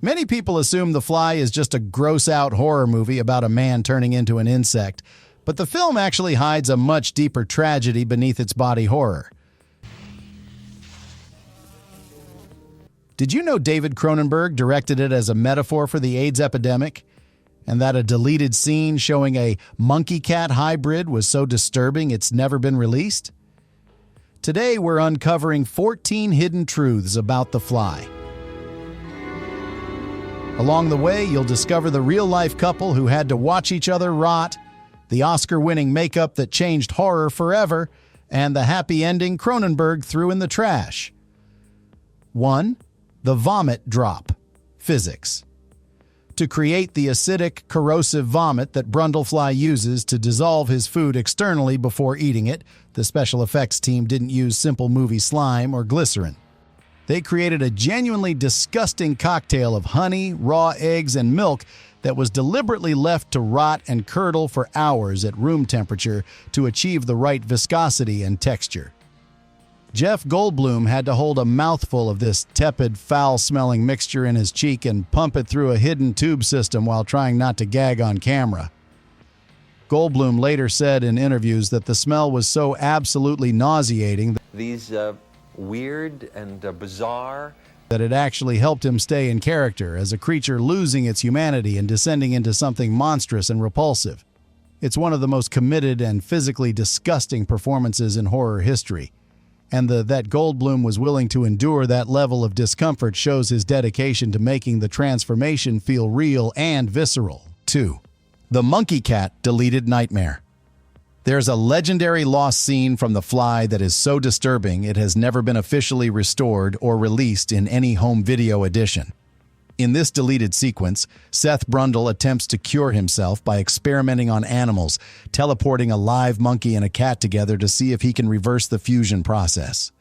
Many people assume The Fly is just a gross-out horror movie about a man turning into an insect, but the film actually hides a much deeper tragedy beneath its body horror. Did you know David Cronenberg directed it as a metaphor for the AIDS epidemic? And that a deleted scene showing a monkey-cat hybrid was so disturbing it's never been released? Today we're uncovering 14 hidden truths about The Fly. Along the way, you'll discover the real-life couple who had to watch each other rot, the Oscar-winning makeup that changed horror forever, and the happy ending Cronenberg threw in the trash. 1. The vomit drop. Physics. To create the acidic, corrosive vomit that Brundlefly uses to dissolve his food externally before eating it, the special effects team didn't use simple movie slime or glycerin. They created a genuinely disgusting cocktail of honey, raw eggs, and milk that was deliberately left to rot and curdle for hours at room temperature to achieve the right viscosity and texture. Jeff Goldblum had to hold a mouthful of this tepid, foul-smelling mixture in his cheek and pump it through a hidden tube system while trying not to gag on camera. Goldblum later said in interviews that the smell was so absolutely nauseating These weird and bizarre that it actually helped him stay in character as a creature losing its humanity and descending into something monstrous and repulsive. It's one of the most committed and physically disgusting performances in horror history. And that Goldblum was willing to endure that level of discomfort shows his dedication to making the transformation feel real and visceral. 2. The monkey cat deleted nightmare. There's a legendary lost scene from The Fly that is so disturbing it has never been officially restored or released in any home video edition. In this deleted sequence, Seth Brundle attempts to cure himself by experimenting on animals, teleporting a live monkey and a cat together to see if he can reverse the fusion process.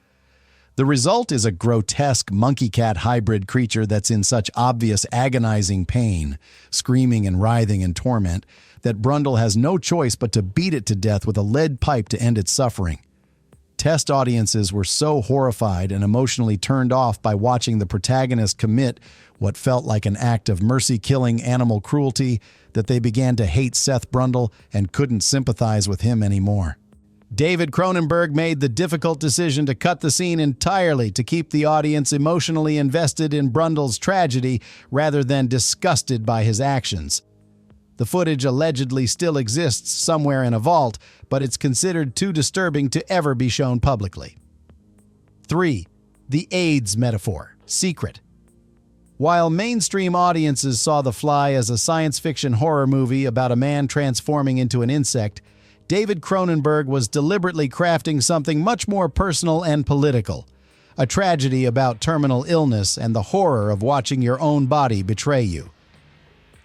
The result is a grotesque monkey-cat hybrid creature that's in such obvious agonizing pain, screaming and writhing in torment, that Brundle has no choice but to beat it to death with a lead pipe to end its suffering. Test audiences were so horrified and emotionally turned off by watching the protagonist commit what felt like an act of mercy-killing animal cruelty that they began to hate Seth Brundle and couldn't sympathize with him anymore. David Cronenberg made the difficult decision to cut the scene entirely to keep the audience emotionally invested in Brundle's tragedy rather than disgusted by his actions. The footage allegedly still exists somewhere in a vault, but it's considered too disturbing to ever be shown publicly. 3. The AIDS metaphor. Secret. While mainstream audiences saw The Fly as a science fiction horror movie about a man transforming into an insect, David Cronenberg was deliberately crafting something much more personal and political. A tragedy about terminal illness and the horror of watching your own body betray you.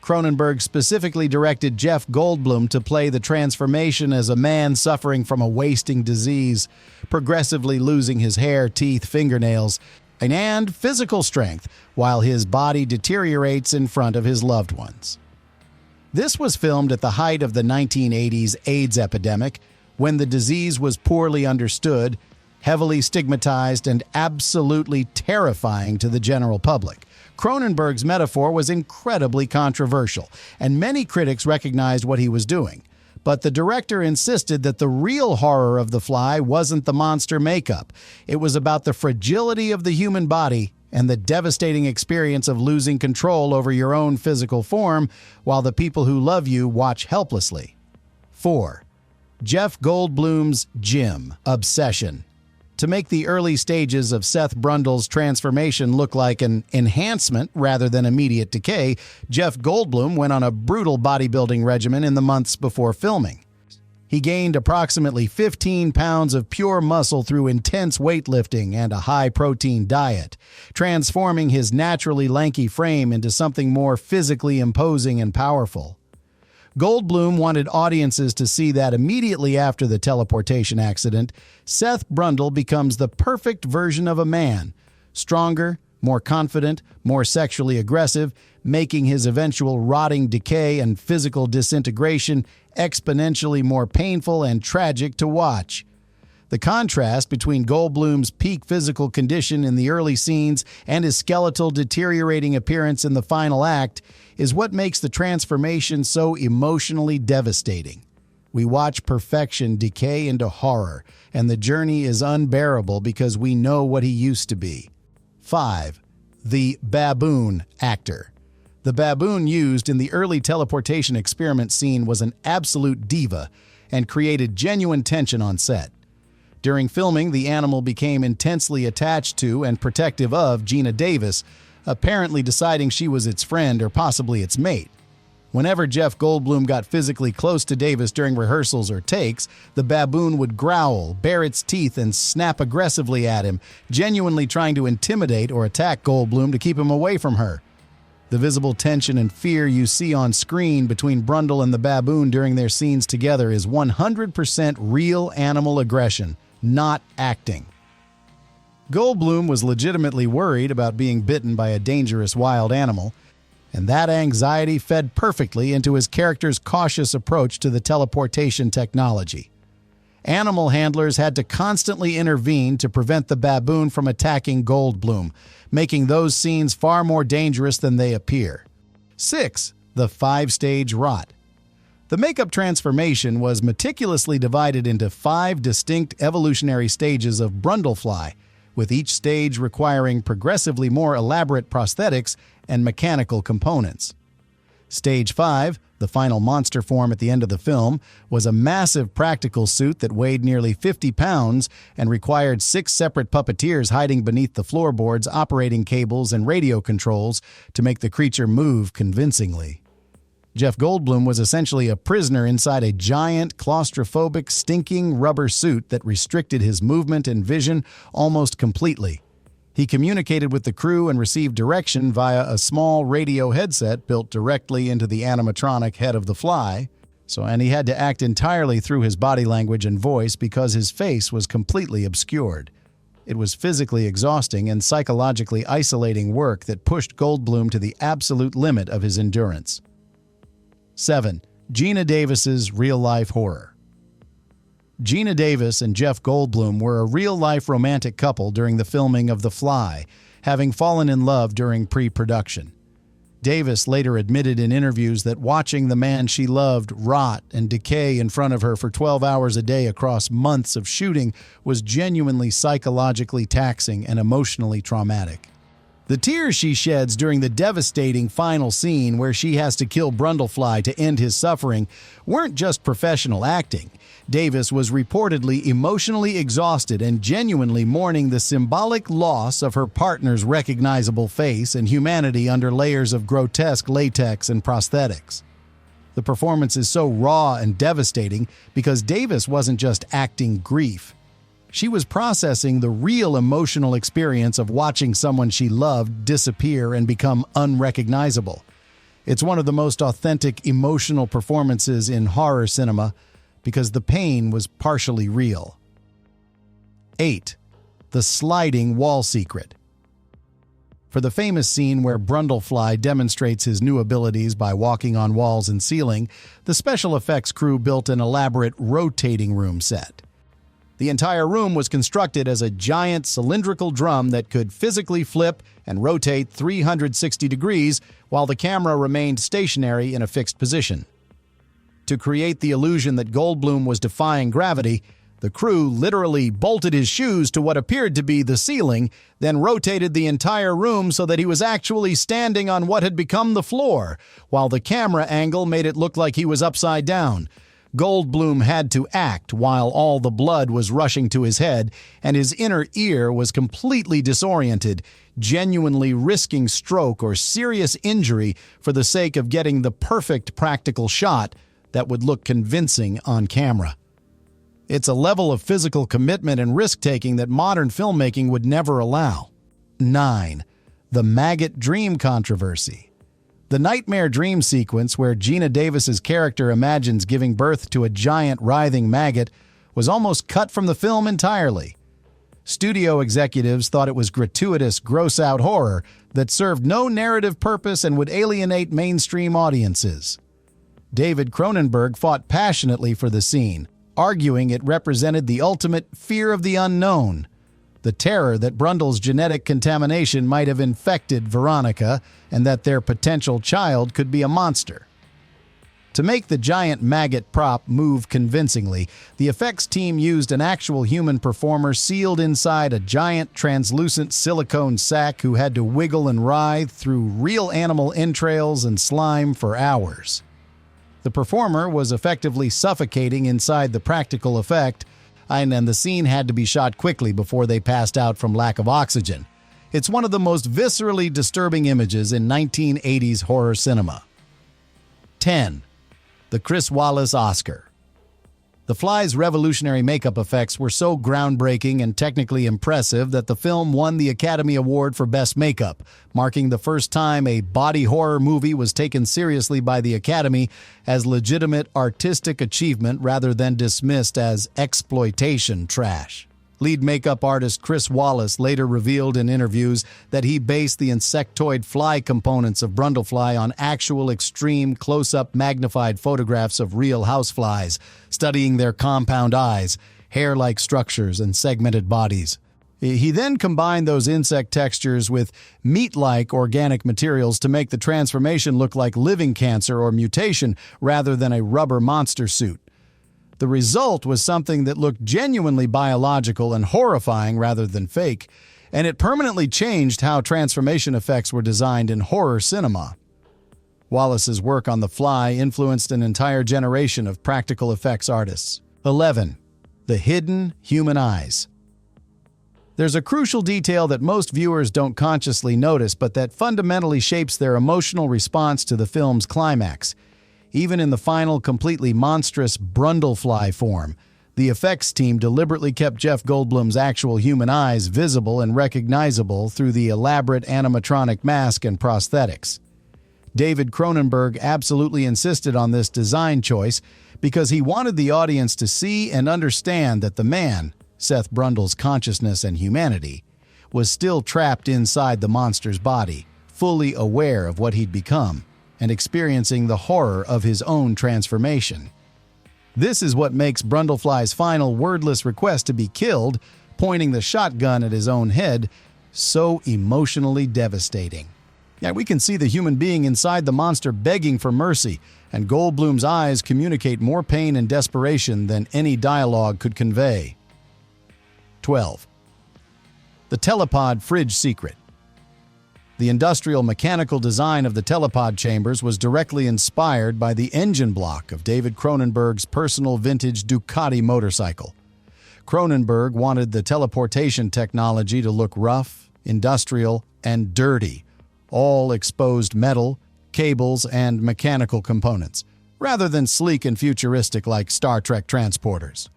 Cronenberg specifically directed Jeff Goldblum to play the transformation as a man suffering from a wasting disease, progressively losing his hair, teeth, fingernails, and physical strength while his body deteriorates in front of his loved ones. This was filmed at the height of the 1980s AIDS epidemic, when the disease was poorly understood, heavily stigmatized, and absolutely terrifying to the general public. Cronenberg's metaphor was incredibly controversial, and many critics recognized what he was doing. But the director insisted that the real horror of The Fly wasn't the monster makeup. It was about the fragility of the human body and the devastating experience of losing control over your own physical form while the people who love you watch helplessly. 4. Jeff Goldblum's gym obsession. To make the early stages of Seth Brundle's transformation look like an enhancement rather than immediate decay, Jeff Goldblum went on a brutal bodybuilding regimen in the months before filming. He gained approximately 15 pounds of pure muscle through intense weightlifting and a high-protein diet, transforming his naturally lanky frame into something more physically imposing and powerful. Goldblum wanted audiences to see that immediately after the teleportation accident, Seth Brundle becomes the perfect version of a man, stronger, more confident, more sexually aggressive, making his eventual rotting decay and physical disintegration exponentially more painful and tragic to watch. The contrast between Goldblum's peak physical condition in the early scenes and his skeletal deteriorating appearance in the final act is what makes the transformation so emotionally devastating. We watch perfection decay into horror, and the journey is unbearable because we know what he used to be. 5. The baboon actor. The baboon used in the early teleportation experiment scene was an absolute diva and created genuine tension on set. During filming, the animal became intensely attached to and protective of Geena Davis, apparently deciding she was its friend or possibly its mate. Whenever Jeff Goldblum got physically close to Davis during rehearsals or takes, the baboon would growl, bare its teeth, and snap aggressively at him, genuinely trying to intimidate or attack Goldblum to keep him away from her. The visible tension and fear you see on screen between Brundle and the baboon during their scenes together is 100% real animal aggression, not acting. Goldblum was legitimately worried about being bitten by a dangerous wild animal, and that anxiety fed perfectly into his character's cautious approach to the teleportation technology. Animal handlers had to constantly intervene to prevent the baboon from attacking Goldblum, making those scenes far more dangerous than they appear. 6. The 5-stage rot. The makeup transformation was meticulously divided into 5 distinct evolutionary stages of Brundlefly, with each stage requiring progressively more elaborate prosthetics and mechanical components. Stage 5, the final monster form at the end of the film, was a massive practical suit that weighed nearly 50 pounds and required 6 separate puppeteers hiding beneath the floorboards, operating cables, and radio controls to make the creature move convincingly. Jeff Goldblum was essentially a prisoner inside a giant, claustrophobic, stinking rubber suit that restricted his movement and vision almost completely. He communicated with the crew and received direction via a small radio headset built directly into the animatronic head of the fly, and he had to act entirely through his body language and voice because his face was completely obscured. It was physically exhausting and psychologically isolating work that pushed Goldblum to the absolute limit of his endurance. 7. Geena Davis's real-life horror. Geena Davis and Jeff Goldblum were a real-life romantic couple during the filming of The Fly, having fallen in love during pre-production. Davis later admitted in interviews that watching the man she loved rot and decay in front of her for 12 hours a day across months of shooting was genuinely psychologically taxing and emotionally traumatic. The tears she sheds during the devastating final scene where she has to kill Brundlefly to end his suffering weren't just professional acting. Davis was reportedly emotionally exhausted and genuinely mourning the symbolic loss of her partner's recognizable face and humanity under layers of grotesque latex and prosthetics. The performance is so raw and devastating because Davis wasn't just acting grief. She was processing the real emotional experience of watching someone she loved disappear and become unrecognizable. It's one of the most authentic emotional performances in horror cinema because the pain was partially real. 8. The sliding wall secret. For the famous scene where Brundlefly demonstrates his new abilities by walking on walls and ceiling, the special effects crew built an elaborate rotating room set. The entire room was constructed as a giant cylindrical drum that could physically flip and rotate 360 degrees while the camera remained stationary in a fixed position. To create the illusion that Goldblum was defying gravity, the crew literally bolted his shoes to what appeared to be the ceiling, then rotated the entire room so that he was actually standing on what had become the floor, while the camera angle made it look like he was upside down. Goldblum had to act while all the blood was rushing to his head, and his inner ear was completely disoriented, genuinely risking stroke or serious injury for the sake of getting the perfect practical shot that would look convincing on camera. It's a level of physical commitment and risk-taking that modern filmmaking would never allow. 9. The maggot dream controversy. The nightmare dream sequence where Geena Davis's character imagines giving birth to a giant writhing maggot was almost cut from the film entirely. Studio executives thought it was gratuitous, gross-out horror that served no narrative purpose and would alienate mainstream audiences. David Cronenberg fought passionately for the scene, arguing it represented the ultimate fear of the unknown, the terror that Brundle's genetic contamination might have infected Veronica and that their potential child could be a monster. To make the giant maggot prop move convincingly, the effects team used an actual human performer sealed inside a giant translucent silicone sack who had to wiggle and writhe through real animal entrails and slime for hours. The performer was effectively suffocating inside the practical effect, and the scene had to be shot quickly before they passed out from lack of oxygen. It's one of the most viscerally disturbing images in 1980s horror cinema. 10. The Chris Wallace Oscar. The Fly's revolutionary makeup effects were so groundbreaking and technically impressive that the film won the Academy Award for Best Makeup, marking the first time a body horror movie was taken seriously by the Academy as legitimate artistic achievement rather than dismissed as exploitation trash. Lead makeup artist Chris Wallace later revealed in interviews that he based the insectoid fly components of Brundlefly on actual extreme close-up magnified photographs of real houseflies, studying their compound eyes, hair-like structures, and segmented bodies. He then combined those insect textures with meat-like organic materials to make the transformation look like living cancer or mutation rather than a rubber monster suit. The result was something that looked genuinely biological and horrifying rather than fake, and it permanently changed how transformation effects were designed in horror cinema. Wallace's work on The Fly influenced an entire generation of practical effects artists. 11. The hidden human eyes. There's a crucial detail that most viewers don't consciously notice, but that fundamentally shapes their emotional response to the film's climax. Even in the final, completely monstrous Brundlefly form, the effects team deliberately kept Jeff Goldblum's actual human eyes visible and recognizable through the elaborate animatronic mask and prosthetics. David Cronenberg absolutely insisted on this design choice because he wanted the audience to see and understand that the man, Seth Brundle's consciousness and humanity, was still trapped inside the monster's body, fully aware of what he'd become, and experiencing the horror of his own transformation. This is what makes Brundlefly's final wordless request to be killed, pointing the shotgun at his own head, so emotionally devastating. Yet we can see the human being inside the monster begging for mercy, and Goldblum's eyes communicate more pain and desperation than any dialogue could convey. 12. The Telepod fridge secret. The industrial mechanical design of the Telepod chambers was directly inspired by the engine block of David Cronenberg's personal vintage Ducati motorcycle. Cronenberg wanted the teleportation technology to look rough, industrial, and dirty, all exposed metal, cables, and mechanical components, rather than sleek and futuristic like Star Trek transporters.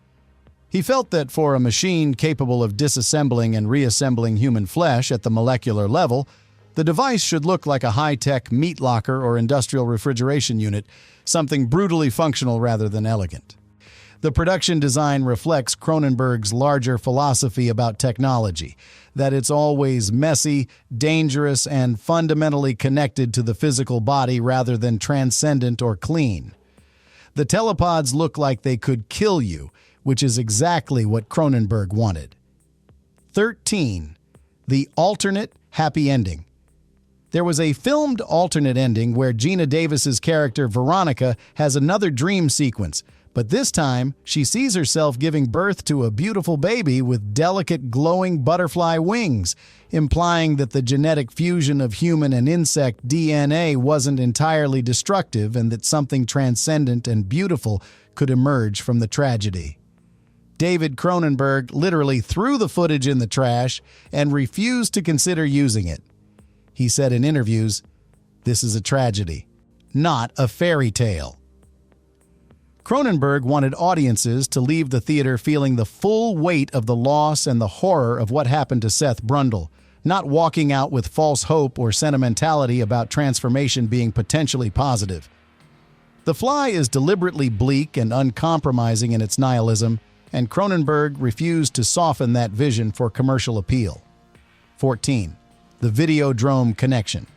He felt that for a machine capable of disassembling and reassembling human flesh at the molecular level, the device should look like a high-tech meat locker or industrial refrigeration unit, something brutally functional rather than elegant. The production design reflects Cronenberg's larger philosophy about technology, that it's always messy, dangerous, and fundamentally connected to the physical body rather than transcendent or clean. The telepods look like they could kill you, which is exactly what Cronenberg wanted. 13. The alternate happy ending. There was a filmed alternate ending where Geena Davis's character Veronica has another dream sequence, but this time she sees herself giving birth to a beautiful baby with delicate glowing butterfly wings, implying that the genetic fusion of human and insect DNA wasn't entirely destructive and that something transcendent and beautiful could emerge from the tragedy. David Cronenberg literally threw the footage in the trash and refused to consider using it. He said in interviews, "This is a tragedy, not a fairy tale." Cronenberg wanted audiences to leave the theater feeling the full weight of the loss and the horror of what happened to Seth Brundle, not walking out with false hope or sentimentality about transformation being potentially positive. The Fly is deliberately bleak and uncompromising in its nihilism, and Cronenberg refused to soften that vision for commercial appeal. 14. The Videodrome connection.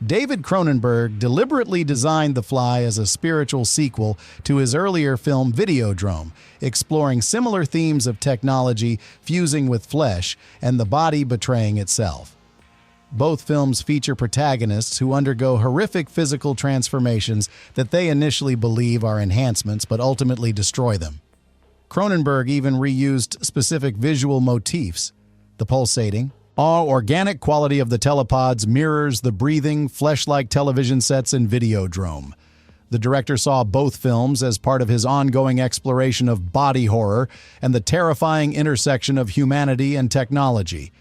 David Cronenberg deliberately designed The Fly as a spiritual sequel to his earlier film Videodrome, exploring similar themes of technology fusing with flesh and the body betraying itself. Both films feature protagonists who undergo horrific physical transformations that they initially believe are enhancements but ultimately destroy them. Cronenberg even reused specific visual motifs. The pulsating, all-organic quality of the telepods mirrors the breathing, flesh-like television sets in Videodrome. The director saw both films as part of his ongoing exploration of body horror and the terrifying intersection of humanity and technology.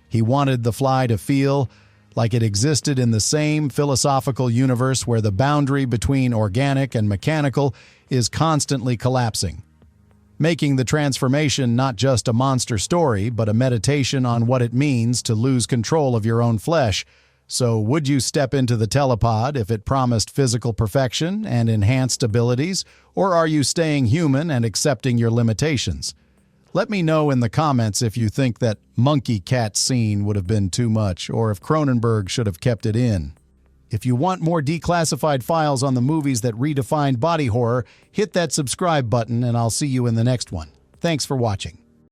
He wanted The Fly to feel like it existed in the same philosophical universe where the boundary between organic and mechanical is constantly collapsing, making the transformation not just a monster story, but a meditation on what it means to lose control of your own flesh. So would you step into the Telepod if it promised physical perfection and enhanced abilities, or are you staying human and accepting your limitations? Let me know in the comments if you think that monkey cat scene would have been too much, or if Cronenberg should have kept it in. If you want more declassified files on the movies that redefined body horror, hit that subscribe button and I'll see you in the next one. Thanks for watching.